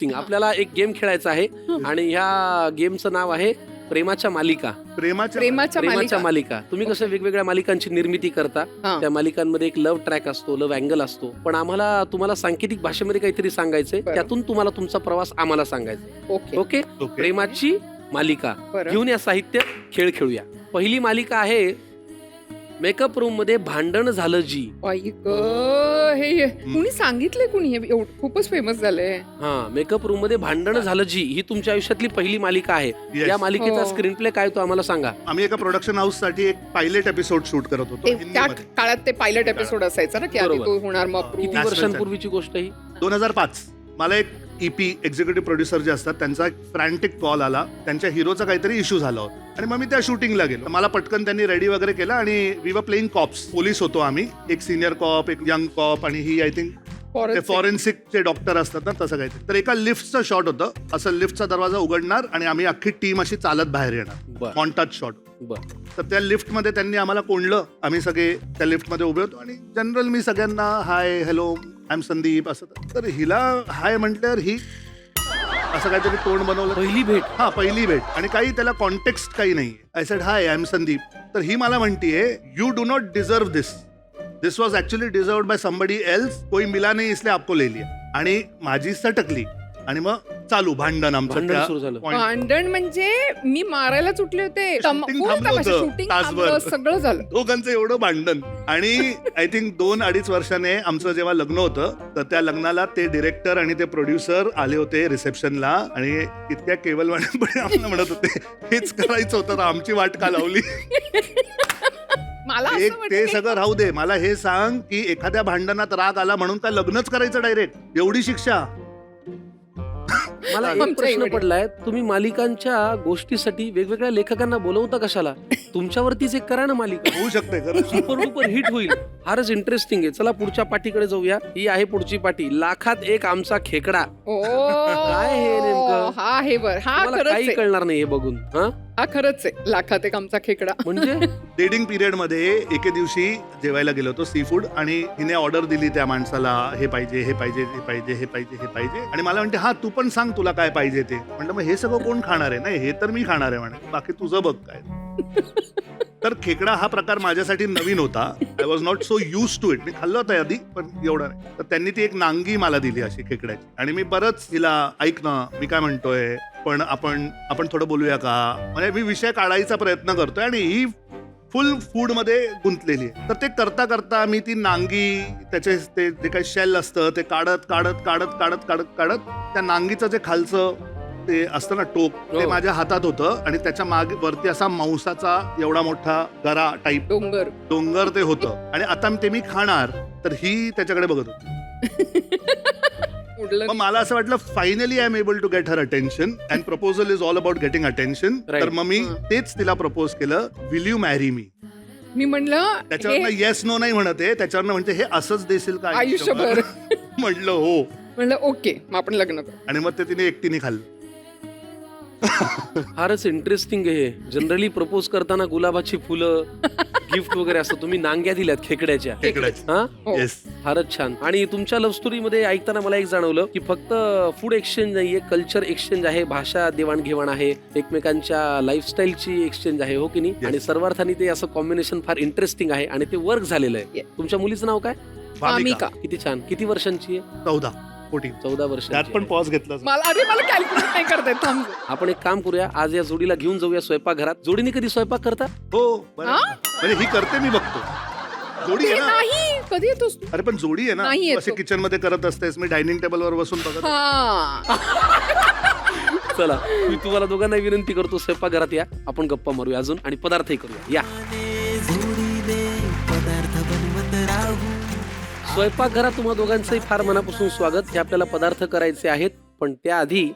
आपल्याला एक गेम खेळायचा आहे आणि ह्या गेमचं नाव आहे प्रेमाच्या मालिका. प्रेमाच्या मालिका. तुम्ही कसं वेगवेगळ्या मालिकांची निर्मिती करता, त्या मालिकांमध्ये एक लव्ह ट्रॅक असतो, लव्ह अँगल असतो, पण आम्हाला तुम्हाला सांकेतिक भाषेमध्ये काहीतरी सांगायचंय, त्यातून तुम्हाला तुमचा प्रवास आम्हाला सांगायचा. ओके. प्रेमाची मालिका घेऊन या साहित्य खेळ खेळूया. पहिली मालिका आहे मेकअप रूम मध्ये भांडण झालं जी. हे कुणी सांगितलंय, कुणी खूपच फेमस झालंय. हा, मेकअप रूम मध्ये भांडण झालं जी ही तुमच्या आयुष्यातली पहिली मालिका आहे. या मालिकेचा स्क्रीन प्ले काय तो आम्हाला सांगा. आम्ही एका प्रोडक्शन हाऊस साठी एक पायलट एपिसोड शूट करत होतो. त्या काळात ते पायलट एपिसोड असायचं ना, की आधी तो होणार मग. किती वर्षांपूर्वीची गोष्ट ही? 2005. मला एक ईपी एक्झिक्युटिव्ह प्रोड्युसर जे असतात त्यांचा एक फ्रँटिक कॉल आला. त्यांच्या हिरोचा काहीतरी इश्यू झाला होता आणि मग मी त्या शूटिंगला गेलो. मला पटकन त्यांनी रेडी वगैरे केलं आणि we were playing cops. Police होतो आम्ही, एक सिनियर कॉप, एक यंग कॉप आणि ही आय थिंक फॉरेन्सिकचे डॉक्टर असतात ना, तसं काहीतरी. तर एका लिफ्टचं शॉट होतं. असं लिफ्टचा दरवाजा उघडणार आणि आम्ही अख्खी टीम अशी चालत बाहेर येणार, ऑन टच शॉट. तर त्या लिफ्टमध्ये त्यांनी आम्हाला कोंडलं. आम्ही सगळे त्या लिफ्टमध्ये उभे होतो आणि जनरल मी सगळ्यांना हाय, हॅलो, आय एम संदीप असं. तर हिला हाय म्हटल्यावर ही असं काहीतरी तोंड बनवलं. पहिली भेट. हा, पहिली भेट. आणि काही त्याला कॉन्टेक्स्ट काही नाही. I said hi, I am Sandeep. तर ही मला म्हणतीये you do not deserve this. This was actually deserved by somebody else. कोई मिला नहीं इसलिए आपको ले लिया. आणि माझी सटकली आणि मग चालू भांडण आमचं. भांडण म्हणजे मी मारायला सुटले होते. शूटिंग सगळं झालं. दोघांचं एवढं भांडण. आणि आय थिंक 2-2.5 वर्षाने आमचं जेव्हा लग्न होतं, तर त्या लग्नाला ते डिरेक्टर आणि ते प्रोड्युसर आले होते रिसेप्शनला आणि इतक्या केवलवाण्यापणे आम्हाला म्हणत होते हेच करायचं होतं तर आमची वाट का लावली. ते सगळं राहू दे. मला हे सांग की एखाद्या भांडणात राग आला म्हणून काय लग्नच करायचं डायरेक्ट? एवढी शिक्षा? मला एक प्रश्न पडलाय, तुम्ही मालिकांच्या गोष्टीसाठी वेगवेगळ्या लेखकांना बोलवता कशाला? तुमच्यावरतीच एक करा ना मालिका. होऊ शकते, सुपर डुपर हिट होईल. फारच इंटरेस्टिंग आहे. चला पुढच्या पाठीकडे जाऊया. ही आहे पुढची पाठी, लाखात एक आमचा खेकडा. काय हे नेमकं? काही कळणार नाही हे बघून. हा खरंच आहे, लाखात एक आमचा खेकडा. म्हणजे डेटिंग पिरियड मध्ये एके दिवशी जेवायला गेलो होतो सी फूड आणि हिने ऑर्डर दिली त्या माणसाला, हे पाहिजे, हे पाहिजे, हे पाहिजे, हे पाहिजे, हे पाहिजे. आणि मला म्हणते हा तू पण सांग तुला काय पाहिजे ते. म्हणलं मग हे सगळं कोण खाणार आहे? नाही, हे तर मी खाणार आहे म्हणे, बाकी तुझं बघ काय. तर खेकडा हा प्रकार माझ्यासाठी नवीन होता. I was not so use to it. मी खाल्लं होतं आधी पण एवढं नाही. तर त्यांनी ती एक नांगी मला दिली अशी खेकड्याची आणि मी बरंच तिला ऐक ना मी काय म्हणतोय, पण आपण थोडं बोलूया का, म्हणजे मी विषय काढायचा प्रयत्न करतोय आणि ही फुल फूड मध्ये गुंतलेली आहे. तर ते करता करता मी ती नांगी, त्याचे ते जे काही शेल असतं ते काढत काढत काढत काढत काढत काढत त्या नांगीचं जे खालचं ते असतं ना टोक, ते माझ्या हातात होतं आणि त्याच्या मागे वरती असा मांसाचा एवढा मोठा गरा टाईप डोंगर ते होतं. आणि आता ते मी खाणार तर ही त्याच्याकडे बघत होती. मग मला असं वाटलं finally I am able to get her attention and proposal is all about getting attention. तर मग मी तेच तिला प्रपोज केलं, विल यू मॅरी मी. मी म्हणलं त्याच्यावर येस नो नाही म्हणत आहे, त्याच्यावर म्हणते हे असंच देशील का आयुष्यभर? म्हटलं हो. म्हणलं ओके, मग आपण लग्न करू. आणि मग ते तिने एकटीने खाल्लं. फारच इंटरेस्टिंग आहे. जनरली प्रपोज करताना गुलाबाची फुलं, गिफ्ट वगैरे असतं, तुम्ही नांग्या दिल्यात खेकड्याच्या. फारच छान. आणि तुमच्या लव्ह स्टोरी मध्ये ऐकताना मला एक जाणवलं की फक्त फूड एक्सचेंज नाहीये, कल्चर एक्सचेंज आहे, भाषा देवाणघेवाण आहे, एकमेकांच्या लाईफस्टाईलची एक्सचेंज आहे, हो की नाही? आणि सर्वार्थानी ते असं कॉम्बिनेशन फार इंटरेस्टिंग आहे आणि ते वर्क झालेलं आहे. तुमच्या मुलीचं नाव काय? वामिका. किती छान. किती वर्षांची आहे? 14 वर्ष. त्यात पण पॉज घेतला. मला कॅल्क्युलेट नाही करता येत. आपण एक काम करूया, आज या जोडीला घेऊन जाऊया स्वयंपाकघरात. जोडीने कधी स्वयंपाक करता? हो, म्हणजे ही करते, मी बघतो. जोडी आहे ना. कधी येतोस? अरे पण जोडी आहे ना, असे किचन मध्ये करत असतेस, मी डायनिंग टेबल वर बसून बघत. चला, मी तुम्हाला दोघांना विनंती करतो, स्वयंपाकघरात या, आपण गप्पा मारूया अजून आणि पदार्थही करूया. या स्वयंपाकघरात तुम्हा दोघांचंही फार मनापासून स्वागत. हे आपल्याला पदार्थ करायचे आहेत, पण त्याआधी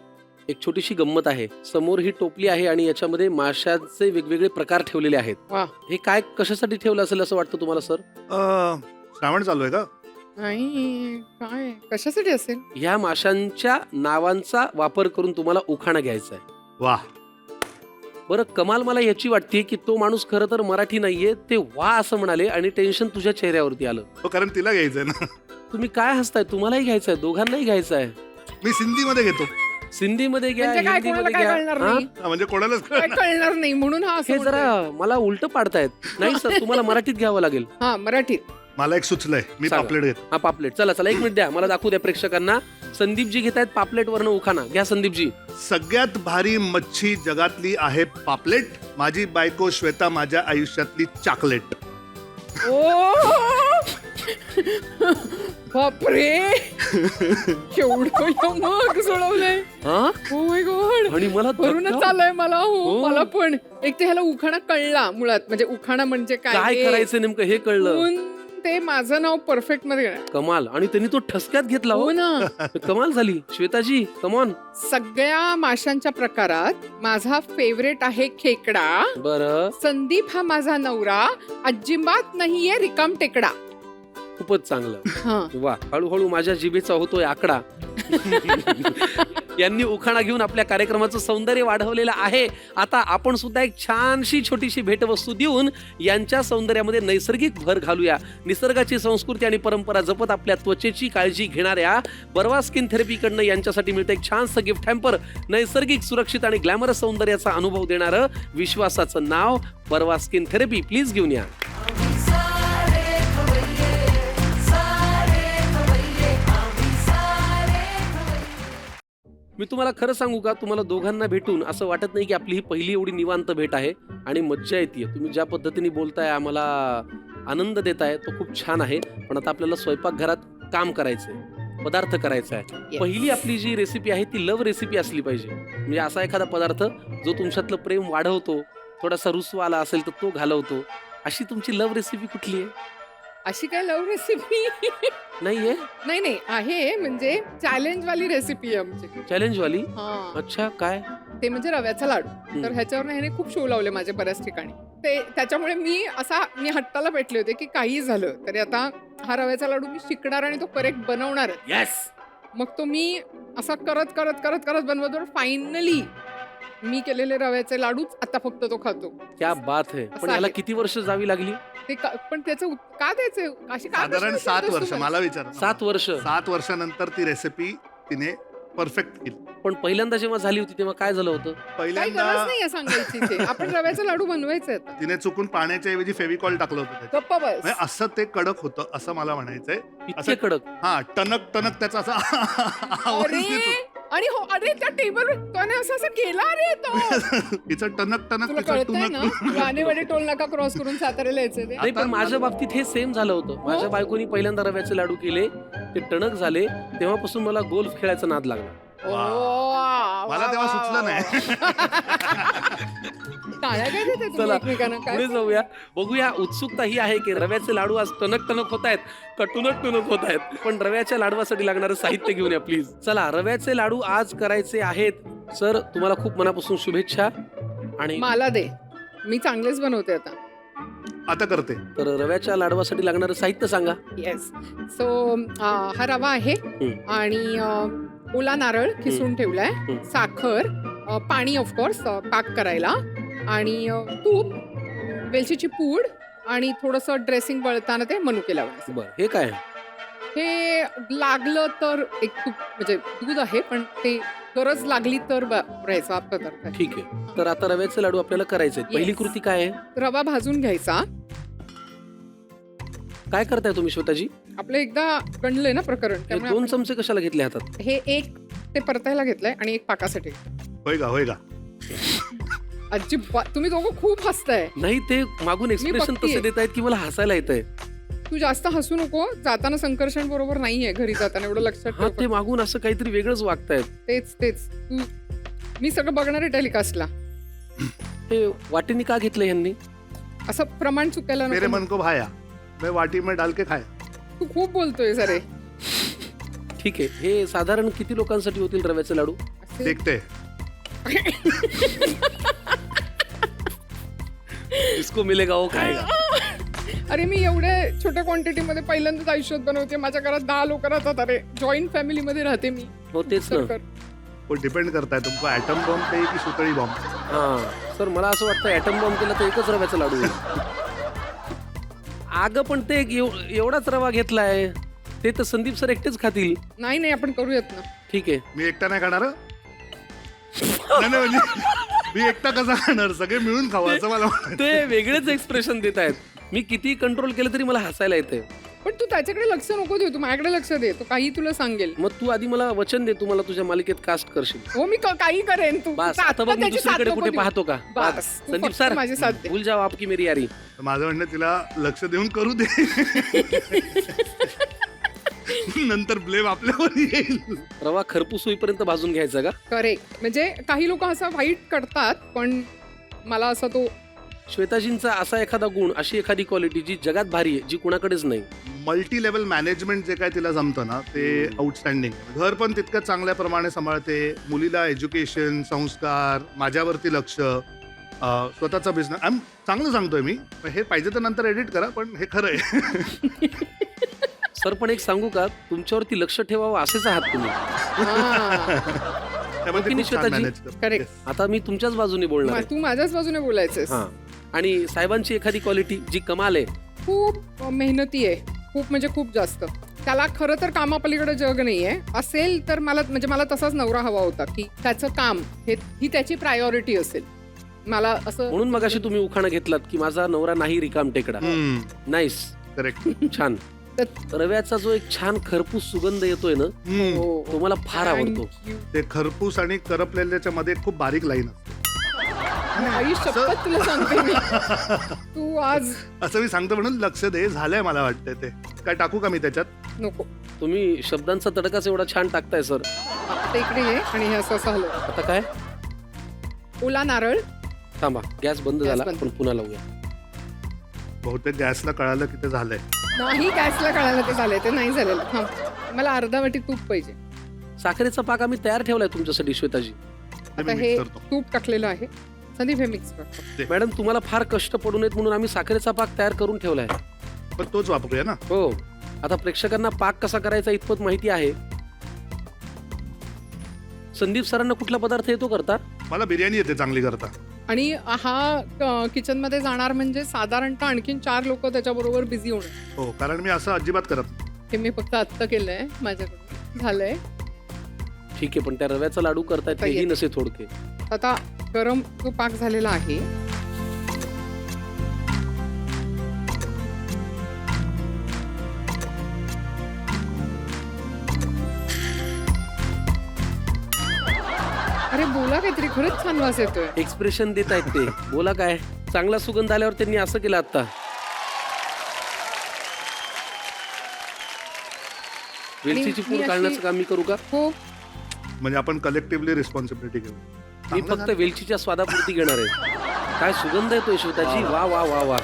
एक छोटीशी गंमत आहे. समोर ही टोपली आहे आणि याच्यामध्ये माशांचे वेगवेगळे प्रकार ठेवलेले आहेत. हे काय कशासाठी ठेवलं असेल असं वाटतं तुम्हाला सर? श्रावण चालू आहे का? नाही, काय कशासाठी असेल? ह्या माशांच्या नावांचा वापर करून तुम्हाला उखाणा घ्यायचा आहे. वा. बरं, कमाल मला याची वाटते की तो माणूस खरं तर मराठी नाहीये, ते वा असं म्हणाले आणि टेन्शन तुझ्या चेहऱ्यावरती आलं. कारण तिला घ्यायचंय ना. तुम्ही काय हसताय? तुम्हालाही घ्यायचंय, दोघांनाही घ्यायचं आहे. मी सिंधीमध्ये घेतो. सिंधीमध्ये घ्या, म्हणजे काय हिंदीमध्ये कोणाला काय घ्या. कळणार हा? नाही, म्हणजे कोणालाच काय कळणार नाही म्हणून हा हे जरा मला उलट पाडतायत. नाही सर, तुम्हाला मराठीत घ्यावं लागेल. हा मराठीत. मला एक सुचलंय, मी सांगा. पापलेट घेतो. हा पापलेट. चला चला 1 मिनिट द्या, मला दाखवू द्या प्रेक्षकांना. संदीपजी घेत आहेत पापलेट वरनं उखाणा. घ्या संदीपजी. सगळ्यात भारी मच्छी जगातली आहे पापलेट. माझी बायको श्वेता माझ्या आयुष्यातली चॉकलेट. ओ बापरे, केवढं मग सोडवलंय. हा ओ माय गॉड, आणि मला भरूनच धक्का. चाललंय मला. हो. हो मला पण. एक तर ह्याला उखाणा कळला मुळात, म्हणजे उखाणा म्हणजे काय हे. करायचं नेमकं हे कळलं. पण ते माझं नाव परफेक्ट मध्ये घेणार. कमाल. आणि त्यांनी तो ठसक्यात घेतला. हो हो ना. कमाल झाली. श्वेताजी कमॉन. सगळ्या माशांच्या प्रकारात माझा फेवरेट आहे खेकडा. बरं, संदीप हा माझा नवरा, अजिबात नाहीये रिकाम टेकडा. खूपच चांगलं. हा. वा, हळूहळू माझ्या जिभेचा होतोय आकडा. यांनी उखाणा घेऊन आपल्या कार्यक्रमाचं सौंदर्य वाढवलेलं आहे. आता आपण सुद्धा एक छानशी छोटीशी भेटवस्तू देऊन यांच्या सौंदर्यामध्ये नैसर्गिक भर घालूया. निसर्गाची संस्कृती आणि परंपरा जपत आपल्या त्वचेची काळजी घेणाऱ्या बर्वा स्किन थेरपीकडनं यांच्यासाठी मिळतं एक छानसं गिफ्ट हॅम्पर. नैसर्गिक, सुरक्षित आणि ग्लॅमरस सौंदर्याचा अनुभव देणारं विश्वासाचं नाव बर्वा स्किन थेरपी. प्लीज घेऊन या. मी तुम्हाला खरं सांगू का, तुम्हाला दोघांना भेटून असं वाटत नाही की आपली ही पहिली एवढी निवांत भेट आहे आणि मज्जा येते. तुम्ही ज्या पद्धतीने बोलताय, आम्हाला आनंद देताय, तो खूप छान आहे. पण आता आपल्याला स्वयंपाकघरात काम करायचंय, पदार्थ करायचा आहे. Yes. पहिली आपली जी रेसिपी आहे ती लव्ह रेसिपी असली पाहिजे. म्हणजे असा एखादा पदार्थ जो तुमच्यातलं प्रेम वाढवतो, थोडासा रुसवा आला असेल तर तो घालवतो. अशी तुमची लव्ह रेसिपी कुठली आहे? अशी काय लव्ह रेसिपी नाहीये? नाही नाही आहे, म्हणजे चॅलेंज वाली रेसिपी आहे आमची. चॅलेंज वाली? हा. अच्छा, काय? ते म्हणजे रव्याचा लाडू. तर ह्याच्यावर ह्याने खूप शो लावले माझे बऱ्याच ठिकाणी. ते त्याच्यामुळे मी हट्टाला पेटले होते की काही झालं तरी आता हा रव्याचा लाडू मी शिकणार आणि तो करेक्ट बनवणार. येस. मग तो मी असा करत करत करत करत बनवतो. फायनली मी केलेले रव्याचे लाडूच आता फक्त तो खातो. क्या बात है. पण याला किती वर्ष जावी लागली? ते पण त्याचं का द्यायचं अशी का साधारण 7 वर्ष. मला विचार 7 वर्ष. 7 वर्षानंतर ती रेसिपी तिने परफेक्ट केली. पण पहिल्यांदा जेव्हा झाली होती तेव्हा काय झालं होतं? काही गरज पहिल्यांदा नाहीये सांगायची. ते आपण रव्याचा लाडू बनवायचे आता. तिने चुकून पाण्याच्या ऐवजी फेविकॉल टाकलं होतं त्याच्यात. गप्पा बस. म्हणजे असं ते कडक होतं असं मला म्हणायचंय. इतके असं कडक? हा, टनक टनक त्याचा असा आवाज येत होता. आणि हो, अरे त्या टेबल त्याने असं असं केला रे तो. तिचं टनक टनक तुला तिचं कळतंय ना, टुनक. गाणेवाडी टोल नाका क्रॉस करून साताऱ्याला यायचं ते. नाही, पण माझ्या बाबतीत हे सेम झालं होतं. माझ्या बायकोनी पहिल्यांदा रव्याचे लाडू केले, ते टणक झाले, तेव्हापासून मला गोल्फ खेळायचा नाद लागला. मला तेव्हा सुचलं नाही. टाळ्या काय देते तुम्ही चला एकमेकांना? काय पुढे जाऊया. बघूया, उत्सुकता ही आहे की रव्याचे लाडू आज टणक टणक होत आहेत का टुनक टुनक होत आहेत. पण रव्याच्या लाडवासाठी लागणारं साहित्य घेऊन या प्लीज. चला, रव्याचे लाडू आज करायचे आहेत. सर, तुम्हाला खूप मनापासून शुभेच्छा. आणि मला दे, मी चांगलेच बनवते आता. आता करते. तर रव्याच्या लाडवासाठी लागणारं साहित्य सांगा. येस. सो हा रवा आहे आणि ओला नारळ किसून ठेवलाय, साखर, पाणी ऑफकोर्स पाक करायला, आणि तूप, वेलचीची पूड आणि थोडंसं ड्रेसिंग वळताना ते मनुके लावायचं. बरं, हे काय? हे लागलं तर एक तूप म्हणजे दूध आहे, पण ते गरज लागली तर वापरायचा पदार्थ आहे. ठीक आहे. तर आता रव्याचे लाडू आपल्याला करायचे आहेत. पहिली Yes. कृती काय आहे? रवा भाजून घ्यायचा. काय करताय तुम्ही श्वेताजी? आपलं एकदा गणलंय ना प्रकरण, हे त्यामुळे 2 आपण- चमचे कशाला घेतले हातात? हे एक ते परतायला घेतलंय आणि एक पाकासाठी. होय का, होय का. अजिबात तुम्ही दोघं खूप हसताय. नाही, ते मागून एक्सप्रेशन बघतेय. तसे देत आहेत की मला हसायला येत आहे. तू जास्त हसू नको. जाताना संकर्षण बरोबर नाहीये घरी जाताना, एवढं लक्षात हा, ठेव. ते मागून असं काहीतरी वेगळंच वागतायत. तेच तू, मी सगळं बघणार आहे टेलिकास्टला. हे वाटीने का घेतलं यांनी? असं प्रमाण चुकायला मेरे नको. मन को भाया, मैं वाटी में डाल के खाया. तू खूप बोलतोय सरे. ठीक आहे. हे साधारण किती लोकांसाठी होतील रव्याचे लाडू? असे- देखते. इसको मिलेगा वो खाएगा. अरे मी एवढ्या छोट्या क्वांटिटी मध्ये पहिल्यांदाच आयुष्यात बनवते. माझ्या घरात 10 लोक राहतात. अरे जॉईंट फॅमिली मध्ये राहते मी. हो, तेच ना. कर. वो डिपेंड करता है तुमको ॲटम बॉम्ब चाहिए की सुतळी बॉम्ब. हा सर, मला असं वाटतं ॲटम बॉम्ब केला तर एकच रव्याचा लाडू होईल. अगं पण ते एवढाच रवा घेतलाय. ते तर संदीप सर एकटेच खातील. नाही आपण करूयात ना. ठीक आहे. मी एकटा नाही खाणार. नाही म्हणजे मी एकटा कसा खाणार, सगळे मिळून खावं असं मला वाटतं. ते वेगळेच एक्सप्रेशन देत आहेत. मी किती कंट्रोल केलं तरी मला हसायला येते. पण तू त्याच्याकडे लक्ष नको देऊ, तू माझ्याकडे लक्ष दे. तो काही तुला सांगेल. मग तू आधी मला वचन दे, तू मला तुझ्या मालिकेत कास्ट करशील. हो मी काही करेन. तू बस आता बघ मी दुसरीकडे कुठे पाहतो का. बस संदीप सर माझी साथ दे. भूल जाओ आपकी मेरी यारी. माझं म्हणणं तिला लक्ष देऊन करू दे. नंतर ब्लेम आपल्यावर येईल. रवा खरपूस होईपर्यंत भाजून घ्यायचा का. करेक्ट. म्हणजे काही लोक असं वाईट करतात, पण मला असं तो श्वेताजींचा असा एखादा गुण, अशी एखादी क्वालिटी जी जगात भारी आहे, जी कुणाकडेच नाही. मल्टी लेवल मॅनेजमेंट जे काय तिला जमतं ना ते आउटस्टँडिंग. घर पण तितकं चांगल्या प्रमाणे सांभाळते, मुलीला एज्युकेशन, संस्कार, माझ्यावरती लक्ष, स्वतःचा बिझनेस. चांगलं सांगतोय मी. हे पाहिजे तर नंतर एडिट करा, पण हे खरं आहे. सर पण एक सांगू का, तुमच्यावरती लक्ष ठेवावं असेच आहात तुम्ही. त्यामुळे ते खूप छान manage करते. करेक्ट. आता मी तुमच्याच बाजूने बोलणार आहे. तू माझ्याच बाजूने बोलायचंस. हा. आणि साहेबांची एखादी क्वालिटी जी कमाल आहे. खूप मेहनती आहे, खूप म्हणजे खूप जास्त. त्याला खरं तर कामापलीकडे जग नाहीये. असेल तर मला तसाच नवरा हवा होता, की त्याचं काम ही त्याची प्रायोरिटी असेल. मला असं म्हणून मगाशी तुम्ही उखाणा घेतलात की माझा नवरा नाही रिकाम टेकडा. नाईस. करेक्ट. छान. रव्याचा जो एक छान खरपूस सुगंध येतोय ना, तो मला फार आवडतो. ते खरपूस आणि करपलेल्याच्या मध्ये खूप बारीक लाईन असते. आई शपथ तुला सांगते मी. तू आज असं मी सांगतो म्हणून लक्ष दे. झालंय मला वाटतंय. ते काय टाकू का मी त्याच्यात. नको. तुम्ही शब्दांचा तडकाच एवढा छान टाकताय सर. आता इकडे ये आणि हे असं हलव. आता काय. ओला नारळ. थांबा, गॅस बंद झाला, पण पुन्हा लावूया. बहुतेक गॅसला कळालं की ते झालंय. नाही, गॅसला कळालं ते झालंय. ते नाही झालेलं. थांब, मला अर्धा वाटी तूप पाहिजे. साखरेचा पाक आम्ही तयार ठेवलाय तुमच्यासाठी श्वेताजी. आता हे तूप टाकलेलं आहे. संदीप हे मिक्स कर. मॅडम तुम्हाला फार कष्ट पडू नयेत म्हणून आम्ही साखरेचा पाक तयार करून ठेवलाय. पण तोच वापरूया ना. हो. आता प्रेक्षकांना पाक कसा करायचा इतपत माहिती आहे. संदीप सरांना कुठला पदार्थ येतो करता. मला बिर्याणी येते चांगली करता. आणि हा किचन मध्ये जाणार म्हणजे साधारणतः आणखीन 4 लोक त्याच्याबरोबर बिझी होणार. हो, कारण मी असं अजिबात करत नाही. हे मी फक्त आत्ता केलंय माझ्याकडून. झालंय. ठीक आहे, पण त्या रव्याचा लाडू करतायत तेही नसे थोडके. आता गरम जो पाक झालेला आहे, अरे बोला काहीतरी. खरंच छान वास येतोय. एक्सप्रेशन देत आहेत ते. बोला काय. चांगला सुगंध आल्यावर त्यांनी असं केलं. आता वेलचीची पूड काढण्याचं काम मी करू का. हो, म्हणजे आपण कलेक्टिव्हली रिस्पॉन्सिबिलिटी घेऊ. मी फक्त वेलचीच्या स्वादापुरती घेणार आहे. काय सुगंध येतोय श्वेताजी. वा वा वा वा.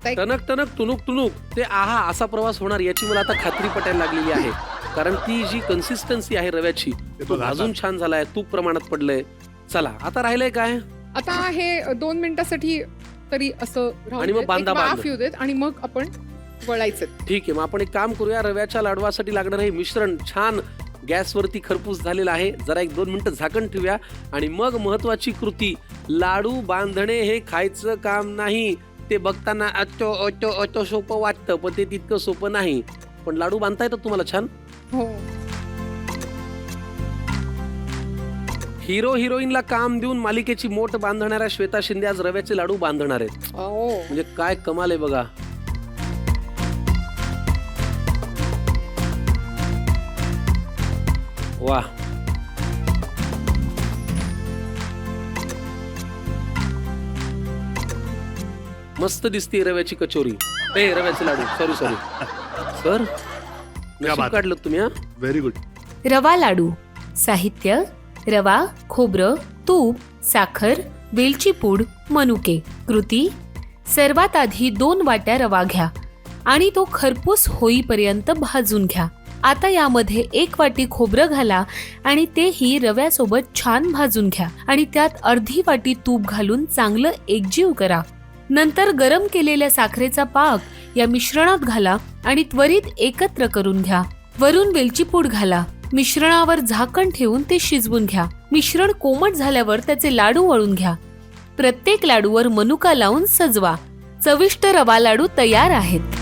टनक टनक टुनुक टुनुक. ते आहा असा प्रवास होणार याची मला आता खात्री पटायला लागलेली आहे. कारण ती जी कन्सिस्टन्सी आहे रव्याची, तो भाजून छान झालाय, तूप प्रमाणात पडलंय. चला आता राहिलंय काय. आता हे 2 मिनिटासाठी तरी असं आणि मग बांधा वाफ येऊ देत आणि मग आपण वळायचं. ठीक आहे, मग आपण एक काम करूया. रव्याच्या लाडवासाठी लागणार हे मिश्रण छान गॅसवरती खरपूस झालेलं आहे. जरा 1-2 मिनिटं झाकण ठेवूया आणि मग महत्वाची कृती. लाडू बांधणे हे खायचं काम नाही. ते बघताना अतो सोपं वाटतं, पण ते तितकं सोपं नाही. पण लाडू बांधता येतात तुम्हाला छान. हो. हिरो हिरोईनला काम देऊन मालिकेची मोठ बांधणाऱ्या श्वेता शिंदे आज रव्याचे लाडू बांधणार आहेत. म्हणजे काय कमाल आहे बघा. वा. मस्त दिसते रव्याची कचोरी. रव्याचे लाडू. सॉरी सर, काढलं तुम्ही. Very good. रवा लाडू. साहित्य: रवा, खोबरं, तूप, साखर, वेलची पूड, मनुके. कृती: सर्वात आधी 2 वाट्या रवा घ्या आणि तो खरपूस होईपर्यंत भाजून घ्या. आता यामध्ये 1 वाटी खोबरं घाला आणि तेही रव्यासोबत छान भाजून घ्या आणि त्यात अर्धी वाटी तूप घालून चांगलं एकजीव करा. नंतर गरम केलेल्या साखरेचा पाक या मिश्रणात घाला आणि त्वरित एकत्र करून घ्या. वरून वेलची पूड घाला. मिश्रणावर झाकण ठेवून ते शिजवून घ्या. मिश्रण कोमट झाल्यावर त्याचे लाडू वळून घ्या. प्रत्येक लाडूवर मनुका लावून सजवा. चविष्ट रवा लाडू तयार आहेत.